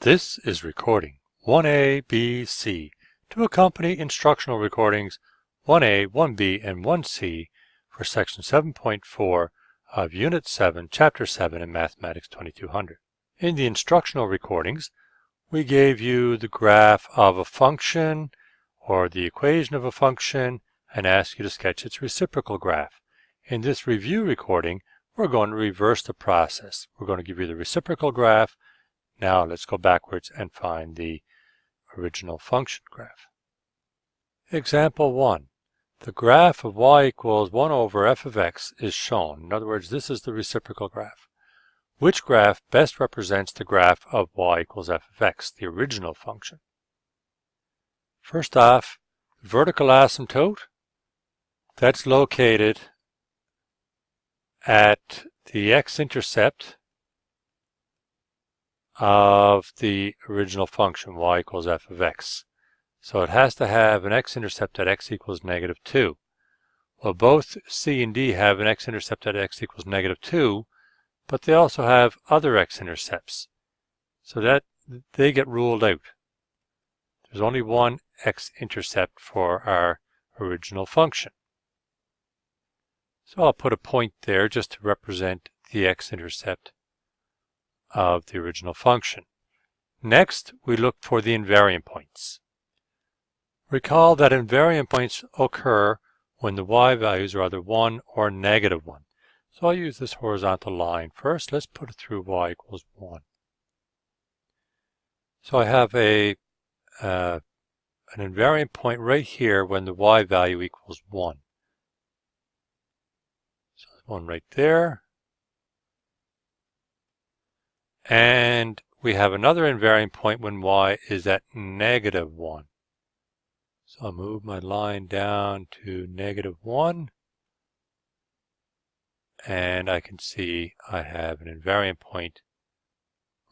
This is recording 1A, B, C to accompany instructional recordings 1A, 1B, and 1C for Section 7.4 of Unit 7, Chapter 7 in Mathematics 2200. In the instructional recordings, we gave you the graph of a function or the equation of a function and asked you to sketch its reciprocal graph. In this review recording, we're going to reverse the process. We're going to give you the reciprocal graph. Now let's go backwards and find the original function graph. Example 1. The graph of y equals 1 over f of x is shown. In other words, this is the reciprocal graph. Which graph best represents the graph of y equals f of x, the original function? First off, vertical asymptote, that's located at the x-intercept of the original function y equals f of x. So it has to have an x-intercept at x equals -2. Well, both C and D have an x-intercept at x equals -2, but they also have other x-intercepts. So that they get ruled out. There's only one x-intercept for our original function. So I'll put a point there just to represent the x-intercept of the original function. Next, we look for the invariant points. Recall that invariant points occur when the y values are either 1 or -1. So I'll use this horizontal line first. Let's put it through y equals 1. So I have an invariant point right here when the y value equals 1. So there's one right there. And we have another invariant point when y is at -1. So I'll move my line down to -1. And I can see I have an invariant point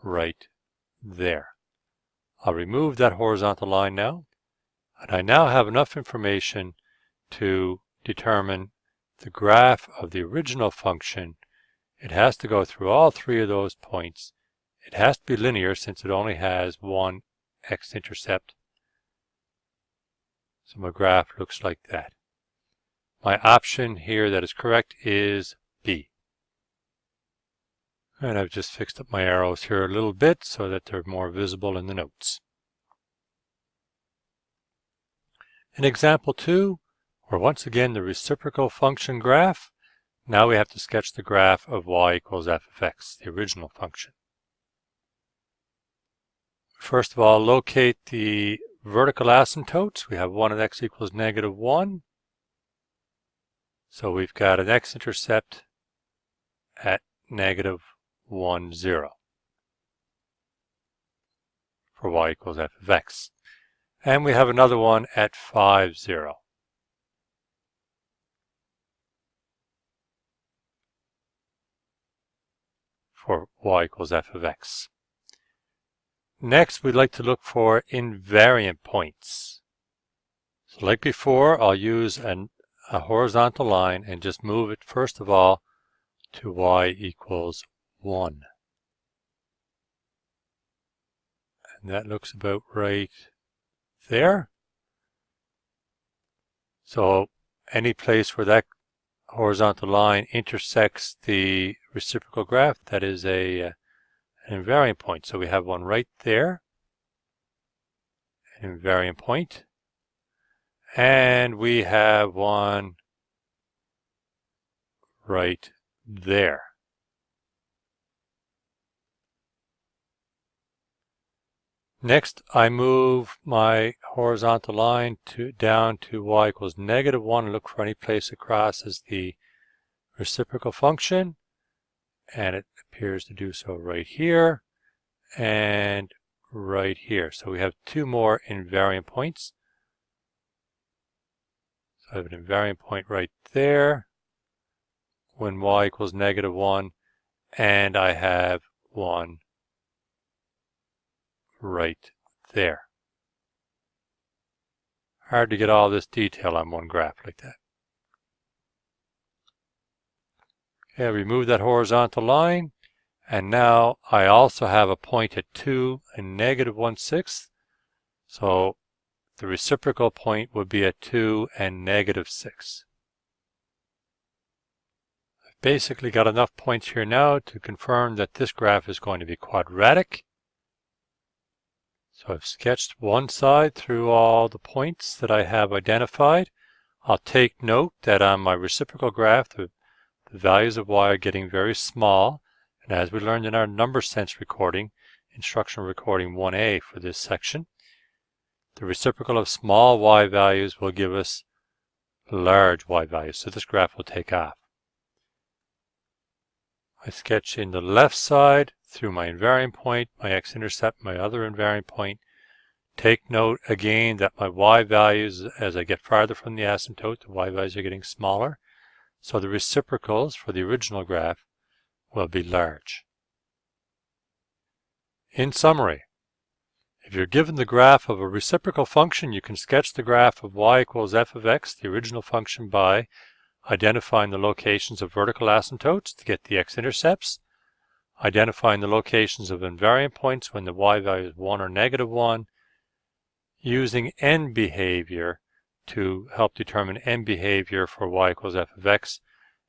right there. I'll remove that horizontal line now. And I now have enough information to determine the graph of the original function. It has to go through all three of those points. It has to be linear since it only has one x-intercept. So my graph looks like that. My option here that is correct is B. And I've just fixed up my arrows here a little bit so that they're more visible in the notes. In example 2, we're once again the reciprocal function graph. Now we have to sketch the graph of y equals f of x, the original function. First of all, locate the vertical asymptotes. We have one at x equals -1. So we've got an x-intercept at -1, 0 for y equals f of x. And we have another one at 5, 0. For y equals f of x. Next, we'd like to look for invariant points. So like before, I'll use a horizontal line and just move it first of all to y equals 1. And that looks about right there. So any place where that horizontal line intersects the reciprocal graph, that is an invariant point. So we have one right there, an invariant point, and we have one right there. Next, I move my horizontal line down to y equals -1 and look for any place it crosses the reciprocal function. And it appears to do so right here and right here. So we have two more invariant points. So I have an invariant point right there when y equals -1, and I have one right there. Hard to get all this detail on one graph like that. Okay, remove that horizontal line, And now I also have a point at 2 and negative 1/6. So the reciprocal point would be at 2 and negative 6. I've basically got enough points here now to confirm that this graph is going to be quadratic. So I've sketched one side through all the points that I have identified. I'll take note that on my reciprocal graph, the values of y are getting very small. And as we learned in our number sense recording, instructional recording 1A for this section, the reciprocal of small y values will give us large y values. So this graph will take off. I sketch in the left side through my invariant point, my x-intercept, my other invariant point. Take note again that my y values, as I get farther from the asymptote, the y values are getting smaller. So the reciprocals for the original graph will be large. In summary, if you're given the graph of a reciprocal function, you can sketch the graph of y equals f of x, the original function, by identifying the locations of vertical asymptotes to get the x-intercepts, identifying the locations of invariant points when the y value is 1 or negative 1, using end behavior to help determine end behavior for y equals f of x,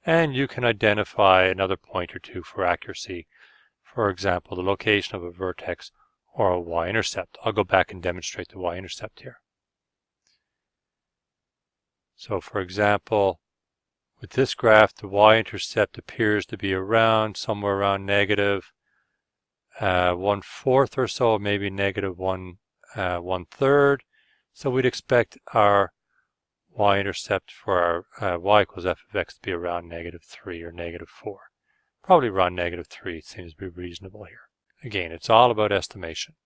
and you can identify another point or two for accuracy. For example, the location of a vertex or a y-intercept. I'll go back and demonstrate the y-intercept here. So for example, with this graph, the y-intercept appears to be around, somewhere around negative 1/4 or so, maybe negative 1/3. So we'd expect our y-intercept for our y equals f of x to be around -3 or -4. Probably around -3 seems to be reasonable here. Again, it's all about estimation.